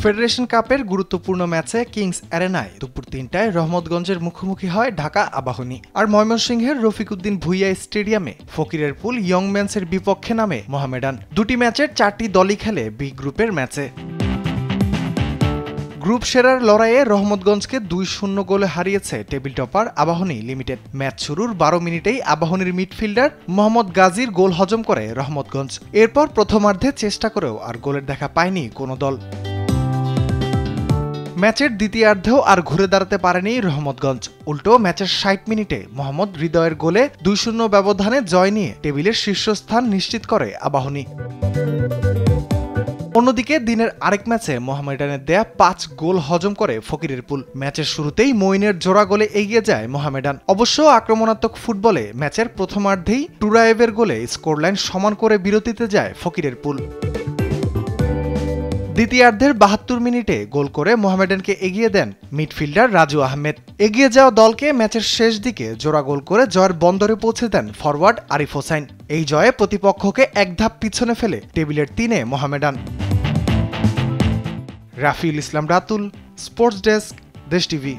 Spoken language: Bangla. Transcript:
ফেডারেশন কাপের গুরুত্বপূর্ণ ম্যাচে কিংস অ্যারেনায় দুপুর ৩টায় রহমতগঞ্জের মুখোমুখি হয় ঢাকা আবাহনী। আর ময়মনসিংহের রফিকউদ্দিন ভূঁইয়া স্টেডিয়ামে ফকিরের পুল ইয়ং ম্যানসের বিপক্ষে নামে মোহামেডান। দুটি ম্যাচের 4টি দলই খেলে বি গ্রুপের ম্যাচে। গ্রুপ সেরার লড়াইয়ে রহমতগঞ্জকে ২-০ গোলে হারিয়েছে table topper Abahani limited. Match শুরুর ১২ মিনিটেই আবাহনীর মিডফিল্ডার মোহাম্মদ গাজীর গোল হজম করে রহমতগঞ্জ। এরপর প্রথমার্ধে চেষ্টা করেও আর গোলের দেখা পায়নি কোনো দল। ম্যাচের দ্বিতীয়ার্ধেও আর ঘুরে দাঁড়াতে পারেনি রহমতগঞ্জ। উল্টো ম্যাচের ৬০ মিনিটে মোহাম্মদ হৃদয়ের গোলে ২-০ ব্যবধানে জয় নিয়ে টেবিলের শীর্ষস্থান নিশ্চিত করে আবাহনী। অন্যদিকে দিনের আরেক ম্যাচে মোহামেডানের দেয়া ৫ গোল হজম করে ফকিরের পুল। ম্যাচের শুরুতেই মঈনের জোড়া গোলে এগিয়ে যায় মোহামেডান। অবশ্য আক্রমণাত্মক ফুটবলে ম্যাচের প্রথমার্ধেই টুরায়েভের গোলে স্কোরলাইন সমান করে বিরতিতে যায় ফকিরের পুল। দ্বিতীয়ার্ধের ৭২ মিনিটে গোল করে মোহামেডানকে এগিয়ে দেন মিডফিল্ডার রাজু আহমেদ। এগিয়ে যাওয়া দলকে ম্যাচের শেষ দিকে জোড়া গোল করে জয়ের বন্দরে পৌঁছে দেন ফরওয়ার্ড আরিফ হোসাইন। এই জয়ে প্রতিপক্ষকে এক ধাপ পিছনে ফেলে টেবিলের ৩-এ মোহামেডান। রাফিউল ইসলাম রাতুল, স্পোর্টস ডেস্ক, দেশ টিভি।